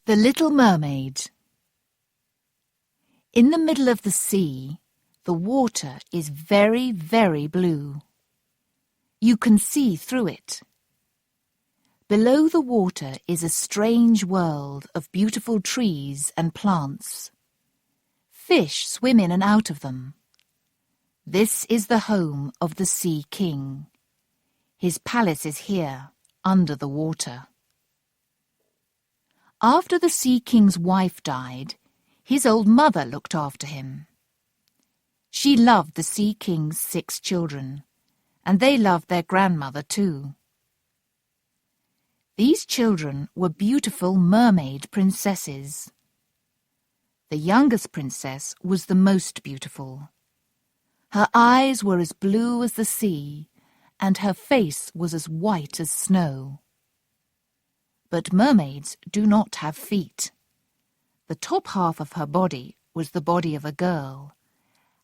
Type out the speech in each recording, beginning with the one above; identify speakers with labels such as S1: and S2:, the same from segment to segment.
S1: The Little Mermaid. In the middle of the sea, the water is very, very blue. You can see through it. Below the water is a strange world of beautiful trees and plants. Fish swim in and out of them. This is the home of the Sea King. His palace is here, under the water. After the Sea King's wife died, his old mother looked after him. She loved the Sea King's 6 children, and they loved their grandmother too. These children were beautiful mermaid princesses. The youngest princess was the most beautiful. Her eyes were as blue as the sea, and her face was as white as snow. But mermaids do not have feet. The top half of her body was the body of a girl,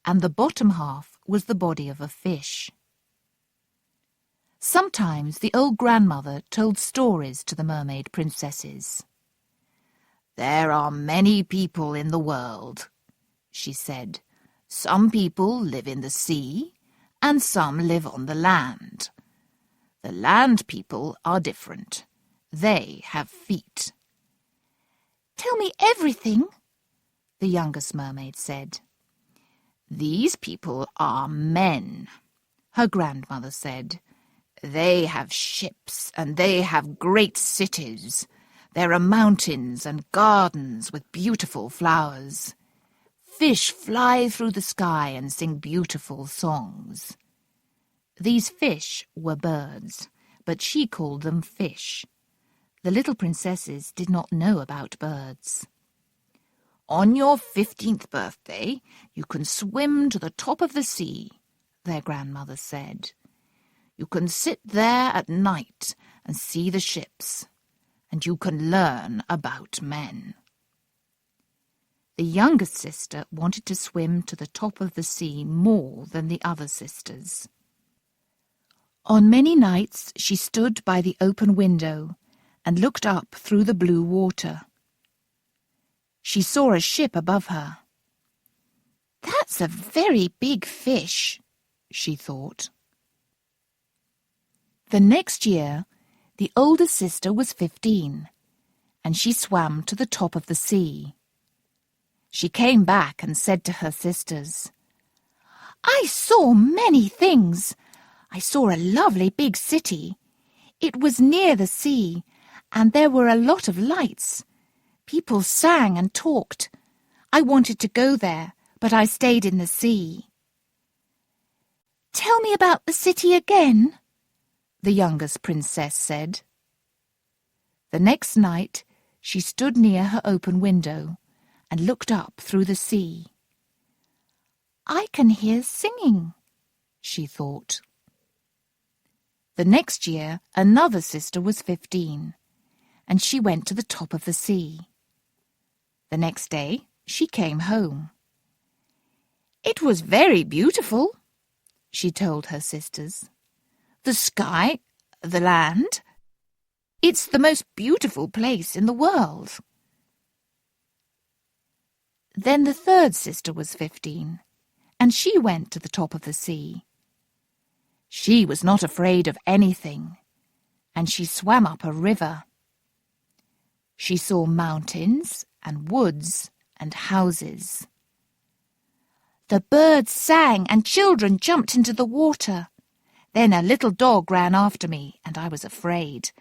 S1: and the bottom half was the body of a fish. Sometimes the old grandmother told stories to the mermaid princesses. "There are many people in the world," she said. "Some people live in the sea, and some live on the land. The land people are different. They have feet." "Tell me everything," the youngest mermaid said. "These people are men," her grandmother said. "They have ships and they have great cities. There are mountains and gardens with beautiful flowers. Fish fly through the sky and sing beautiful songs." These fish were birds, but she called them fish. The little princesses did not know about birds. "On your 15th birthday, you can swim to the top of the sea," their grandmother said. "You can sit there at night and see the ships, and you can learn about men." The youngest sister wanted to swim to the top of the sea more than the other sisters. On many nights she stood by the open window and looked up through the blue water. She saw a ship above her. "That's a very big fish," she thought. The next year, the older sister was 15, and she swam to the top of the sea. She came back and said to her sisters, "I saw many things. I saw a lovely big city. It was near the sea, and there were a lot of lights. People sang and talked. I wanted to go there, but I stayed in the sea." "Tell me about the city again," the youngest princess said. The next night she stood near her open window and looked up through the sea. "I can hear singing," she thought. The next year another sister was 15, and she went to the top of the sea. The next day she came home. "It was very beautiful," she told her sisters. "The sky, the land, it's the most beautiful place in the world." Then the third sister was 15, and she went to the top of the sea. She was not afraid of anything, and she swam up a river. She saw mountains and woods and houses. The birds sang and children jumped into the water. Then a little dog ran after me, and I was afraid.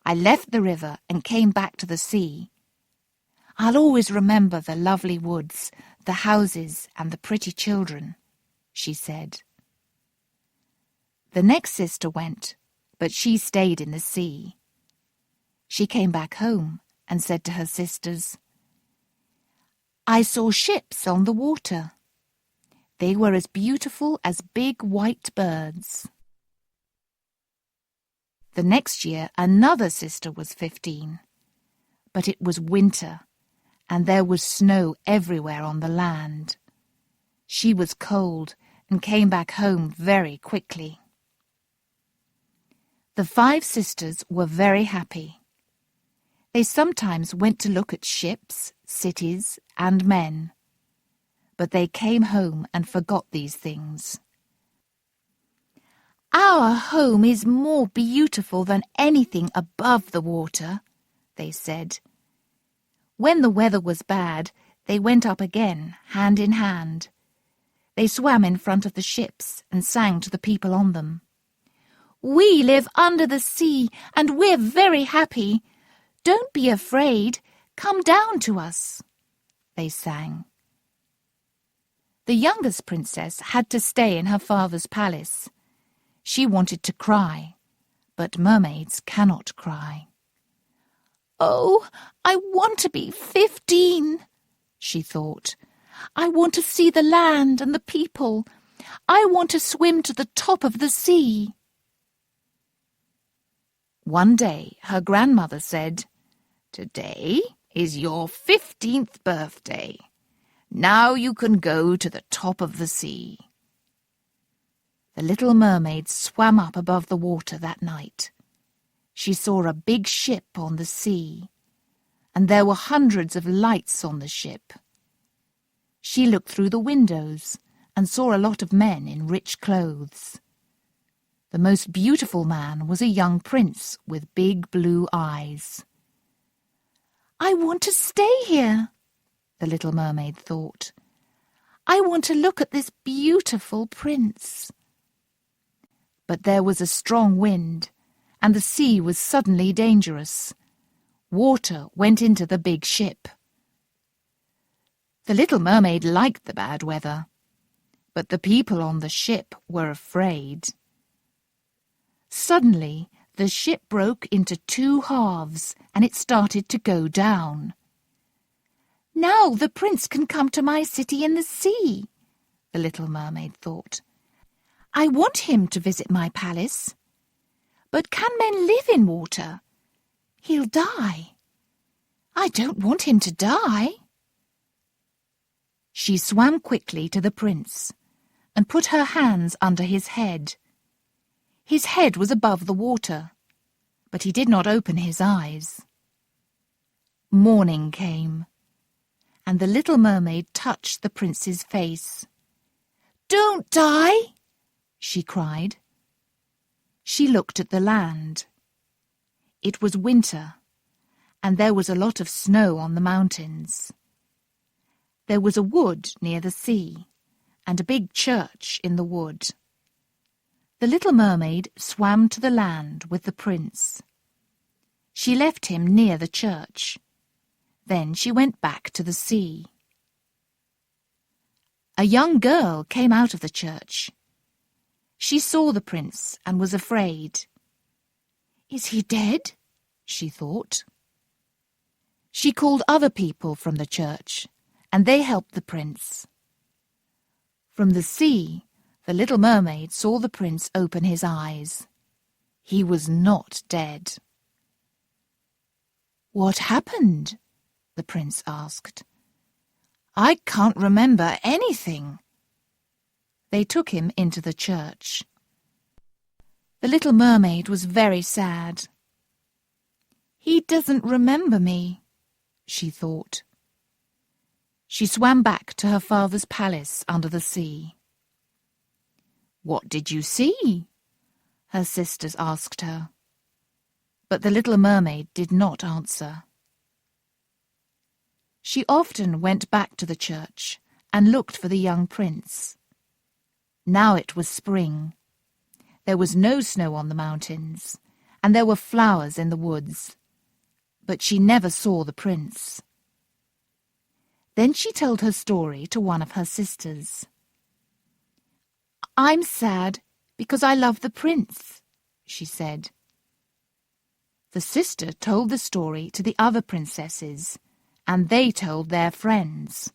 S1: I left the river and came back to the sea. I'll always remember the lovely woods, the houses, and the pretty children," she said. The next sister went, but she stayed in the sea. She came back home and said to her sisters, "I saw ships on the water. They were as beautiful as big white birds." The next year another sister was 15, but it was winter, and there was snow everywhere on the land. She was cold and came back home very quickly. The 5 sisters were very happy. They sometimes went to look at ships, cities, and men. But they came home and forgot these things. "Our home is more beautiful than anything above the water," they said. When the weather was bad, they went up again, hand in hand. They swam in front of the ships and sang to the people on them. "We live under the sea, and we're very happy. Don't be afraid. Come down to us," they sang. The youngest princess had to stay in her father's palace. She wanted to cry, but mermaids cannot cry. "Oh, I want to be 15, she thought. "I want to see the land and the people. I want to swim to the top of the sea." One day her grandmother said, "Today is your 15th birthday. Now you can go to the top of the sea." The little mermaid swam up above the water that night. She saw a big ship on the sea, and there were hundreds of lights on the ship. She looked through the windows and saw a lot of men in rich clothes. The most beautiful man was a young prince with big blue eyes. "I want to stay here," the little mermaid thought. "I want to look at this beautiful prince." But there was a strong wind, and the sea was suddenly dangerous. Water went into the big ship. The little mermaid liked the bad weather, but the people on the ship were afraid. Suddenly, the ship broke into 2 halves, and it started to go down. "Now the prince can come to my city in the sea," the little mermaid thought. "I want him to visit my palace. But can men live in water? He'll die. I don't want him to die." She swam quickly to the prince and put her hands under his head. His head was above the water, but he did not open his eyes. Morning came, and the little mermaid touched the prince's face. "Don't die!" she cried. She looked at the land. It was winter, and there was a lot of snow on the mountains. There was a wood near the sea, and a big church in the wood. The little mermaid swam to the land with the prince. She left him near the church. Then she went back to the sea. A young girl came out of the church. She saw the prince and was afraid. "Is he dead?" she thought. She called other people from the church, and they helped the prince. From the sea, the little mermaid saw the prince open his eyes. He was not dead. "What happened?" the prince asked. "I can't remember anything." They took him into the church. The little mermaid was very sad. "He doesn't remember me," she thought. She swam back to her father's palace under the sea. "What did you see?" her sisters asked her. But the little mermaid did not answer. She often went back to the church and looked for the young prince. Now it was spring. There was no snow on the mountains, and there were flowers in the woods. But she never saw the prince. Then she told her story to one of her sisters. "I'm sad because I love the prince," she said. The sister told the story to the other princesses, and they told their friends.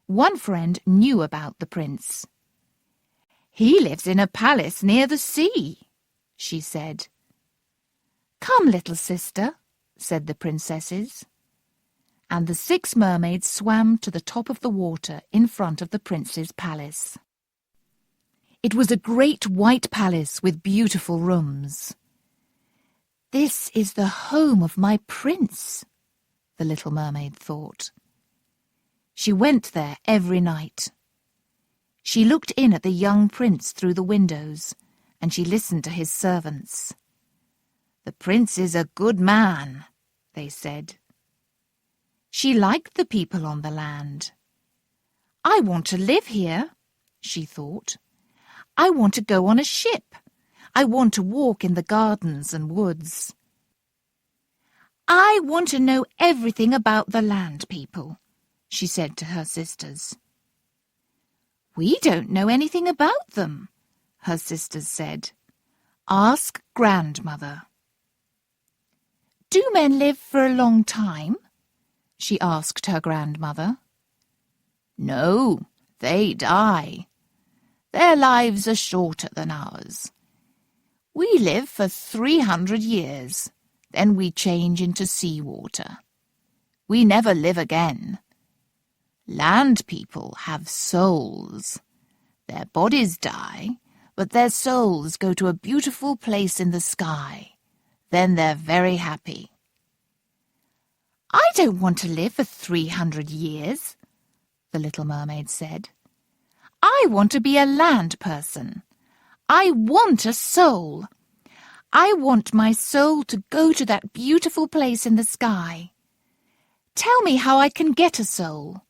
S1: One friend knew about the prince. "He lives in a palace near the sea," she said. "Come, little sister," said the princesses. And the 6 mermaids swam to the top of the water in front of the prince's palace. It was a great white palace with beautiful rooms. This is the home of my prince, the little mermaid thought. She went there every night. She looked in at the young prince through the windows, and she listened to his servants. The prince is a good man, they said. She liked the people on the land. I want to live here, she thought. I want to go on a ship. I want to walk in the gardens and woods. I want to know everything about the land people, she said to her sisters. We don't know anything about them, her sisters said. Ask grandmother. Do men live for a long time? She asked her grandmother. No, they die. Their lives are shorter than ours. We live for 300 years, then we change into seawater. We never live again. Land people have souls. Their bodies die, but their souls go to a beautiful place in the sky. Then they're very happy. I don't want to live for 300 years, the little mermaid said. I want to be a land person. I want a soul. I want my soul to go to that beautiful place in the sky. Tell me how I can get a soul.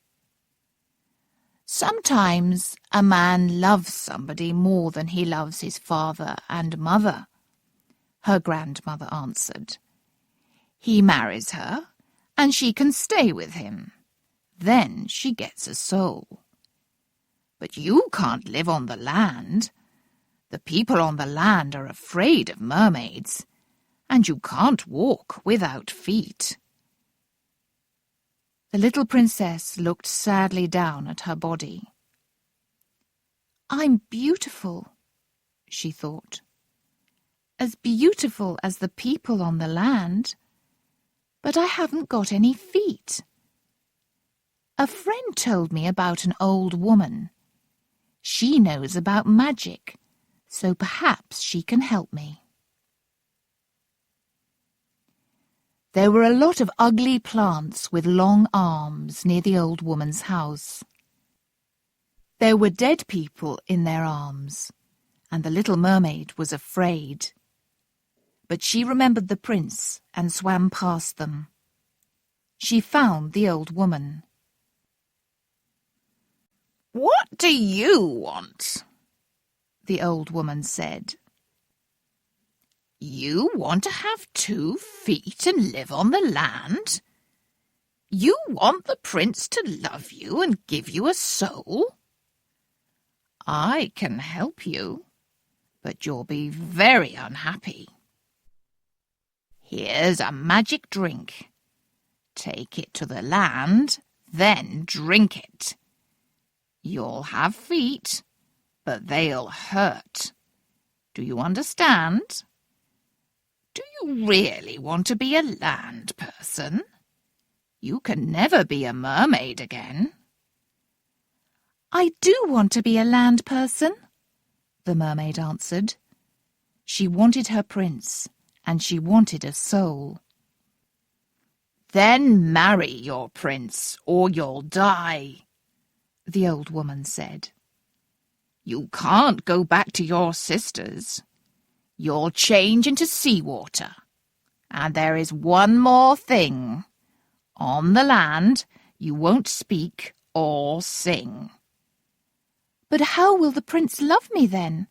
S1: Sometimes a man loves somebody more than he loves his father and mother, her grandmother answered. He marries her, and she can stay with him. Then she gets a soul. But you can't live on the land. The people on the land are afraid of mermaids, and you can't walk without feet. The little princess looked sadly down at her body. I'm beautiful, she thought. As beautiful as the people on the land, but I haven't got any feet. A friend told me about an old woman. She knows about magic, so perhaps she can help me. There were a lot of ugly plants with long arms near the old woman's house. There were dead people in their arms, and the little mermaid was afraid. But she remembered the prince and swam past them. She found the old woman. What do you want? The old woman said. You want to have 2 feet and live on the land? You want the prince to love you and give you a soul? I can help you, but you'll be very unhappy. Here's a magic drink. Take it to the land, then drink it. You'll have feet, but they'll hurt. Do you understand? Do you really want to be a land person? You can never be a mermaid again. I do want to be a land person, the mermaid answered. She wanted her prince, and she wanted a soul. Then marry your prince, or you'll die, the old woman said. You can't go back to your sisters. You'll change into seawater. And there is one more thing. On the land, you won't speak or sing. But how will the prince love me then?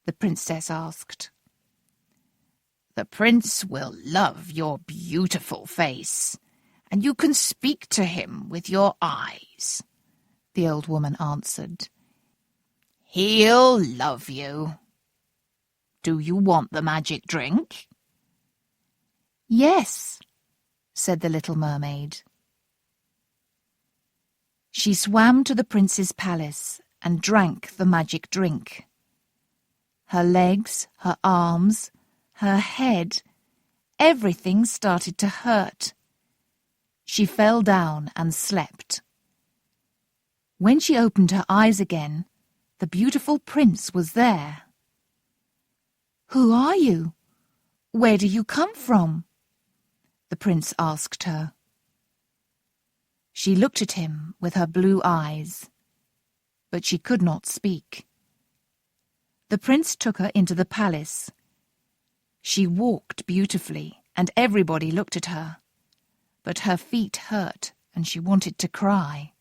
S1: The princess asked. The prince will love your beautiful face, and you can speak to him with your eyes, the old woman answered. He'll love you. Do you want the magic drink? Yes, said the little mermaid. She swam to the prince's palace and drank the magic drink. Her legs, her arms, her head, everything started to hurt. She fell down and slept. When she opened her eyes again, the beautiful prince was there. Who are you? "Where do you come from?" the prince asked her. She looked at him with her blue eyes, but she could not speak. The prince took her into the palace. She walked beautifully, and everybody looked at her, but her feet hurt and she wanted to cry.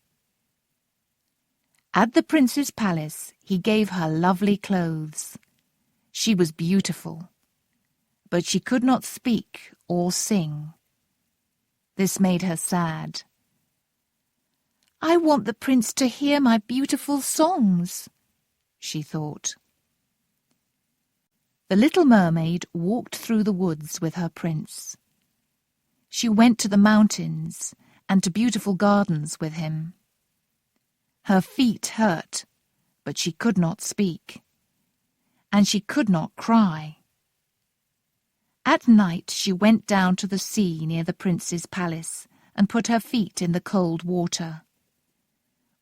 S1: At the prince's palace, he gave her lovely clothes. She was beautiful, but she could not speak or sing. This made her sad. "I want the prince to hear my beautiful songs," she thought. The little mermaid walked through the woods with her prince. She went to the mountains and to beautiful gardens with him. Her feet hurt, but she could not speak, and she could not cry. At night she went down to the sea near the prince's palace and put her feet in the cold water.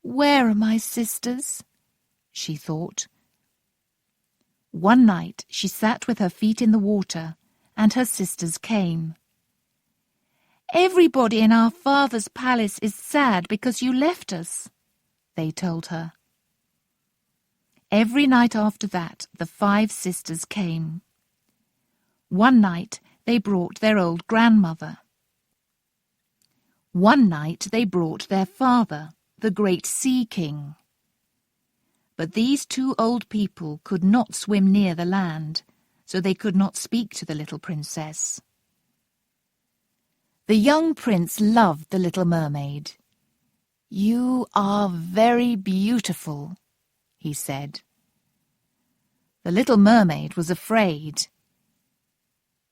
S1: "Where are my sisters?" she thought. One night she sat with her feet in the water, and her sisters came. "Everybody in our father's palace is sad because you left us," they told her. Every night after that, the 5 sisters came. One night they brought their old grandmother. One night they brought their father, the great sea king. But these 2 old people could not swim near the land, so they could not speak to the little princess. The young prince loved the little mermaid. "You are very beautiful," he said. The little mermaid was afraid.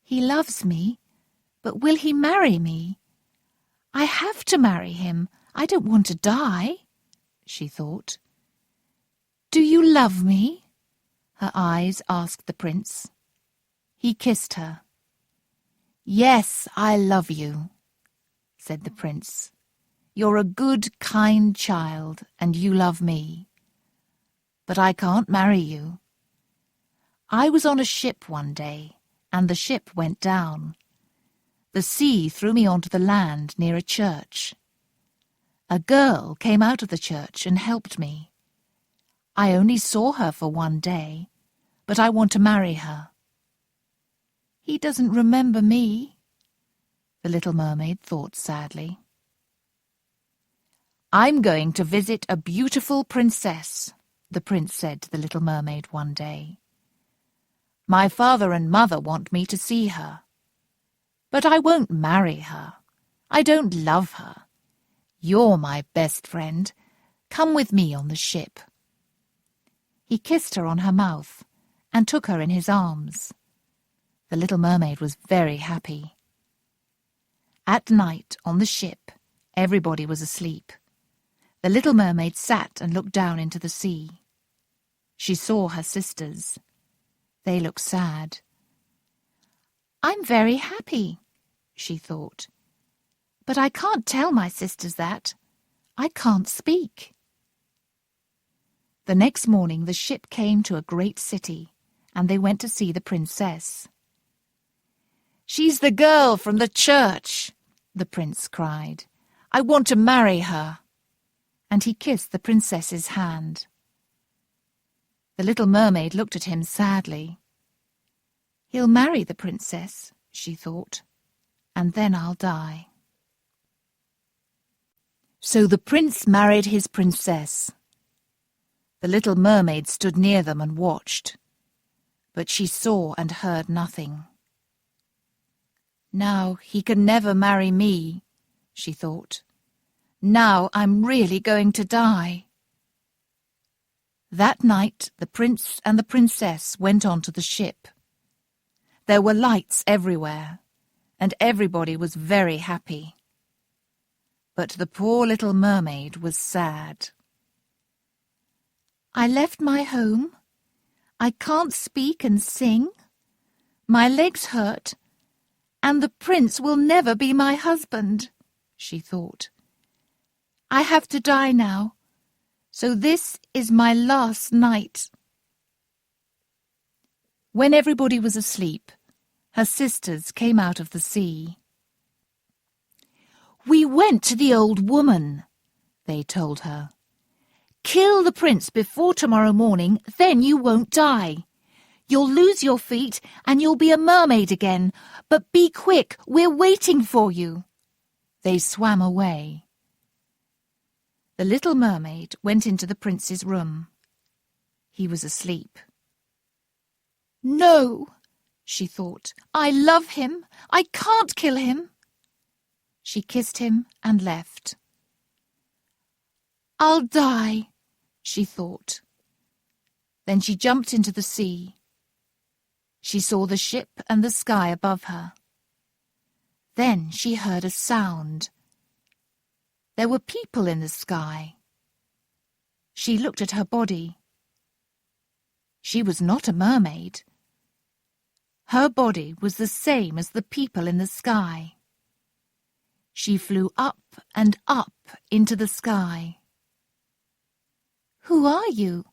S1: "He loves me, but will he marry me? I have to marry him. I don't want to die," she thought. "Do you love me?" her eyes asked the prince. He kissed her. "Yes, I love you," said the prince. "You're a good, kind child, and you love me. But I can't marry you. I was on a ship one day, and the ship went down. The sea threw me onto the land near a church. A girl came out of the church and helped me. I only saw her for one day, but I want to marry her." "He doesn't remember me," the little mermaid thought sadly. "I'm going to visit a beautiful princess," the prince said to the little mermaid one day. "My father and mother want me to see her. But I won't marry her. I don't love her. You're my best friend. Come with me on the ship." He kissed her on her mouth and took her in his arms. The little mermaid was very happy. At night, on the ship, everybody was asleep. The little mermaid sat and looked down into the sea. She saw her sisters. They looked sad. "I'm very happy," she thought. "But I can't tell my sisters that. I can't speak." The next morning the ship came to a great city, and they went to see the princess. "She's the girl from the church," the prince cried. "I want to marry her." And he kissed the princess's hand. The little mermaid looked at him sadly. "He'll marry the princess," she thought, "and then I'll die." So the prince married his princess. The little mermaid stood near them and watched, but she saw and heard nothing. "Now he can never marry me," she thought. "Now I'm really going to die." That night the prince and the princess went on to the ship. There were lights everywhere, and everybody was very happy. But the poor little mermaid was sad. "I left my home. I can't speak and sing. My legs hurt, and the prince will never be my husband," she thought. "I have to die now, so this is my last night." When everybody was asleep, Her sisters came out of the sea. "We went to the old woman," they told her. "Kill the prince before tomorrow morning, then you won't die. You'll lose your feet and you'll be a mermaid again, but be quick, we're waiting for you." They swam away. The little mermaid went into the prince's room. He was asleep. "No," she thought, "I love him. I can't kill him." She kissed him and left. "I'll die," she thought. Then she jumped into the sea. She saw the ship and the sky above her. Then she heard a sound. There were people in the sky. She looked at her body. She was not a mermaid. Her body was the same as the people in the sky. She flew up and up into the sky. "Who are you?"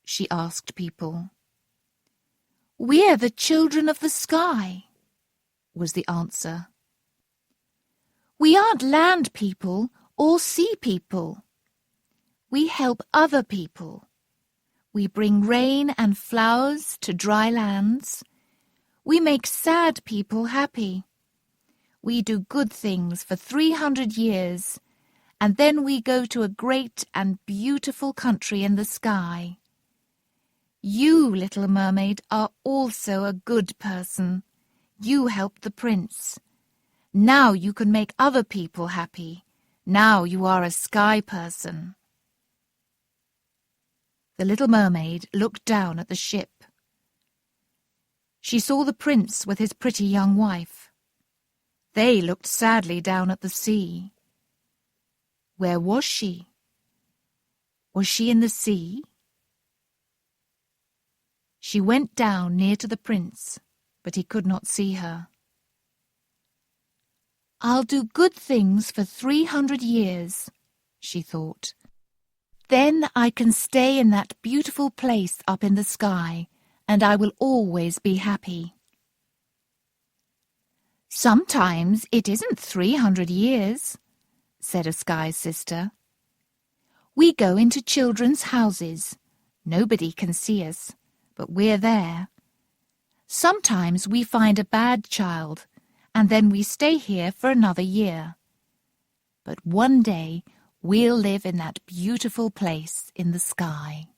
S1: she asked people. "We're the children of the sky," was the answer. "We aren't land people or sea people. We help other people. We bring rain and flowers to dry lands. We make sad people happy. We do good things for 300 years, and then we go to a great and beautiful country in the sky. You, little mermaid, are also a good person. You helped the prince. Now you can make other people happy. Now you are a sky person." The little mermaid looked down at the ship. She saw the prince with his pretty young wife. They looked sadly down at the sea. Where was she? Was she in the sea? She went down near to the prince, but he could not see her. "I'll do good things for 300 years, she thought. "Then I can stay in that beautiful place up in the sky, and I will always be happy." "Sometimes it isn't 300 years, said a sky sister. "We go into children's houses. Nobody can see us, but we're there. Sometimes we find a bad child, and then we stay here for another year. But one day we'll live in that beautiful place in the sky."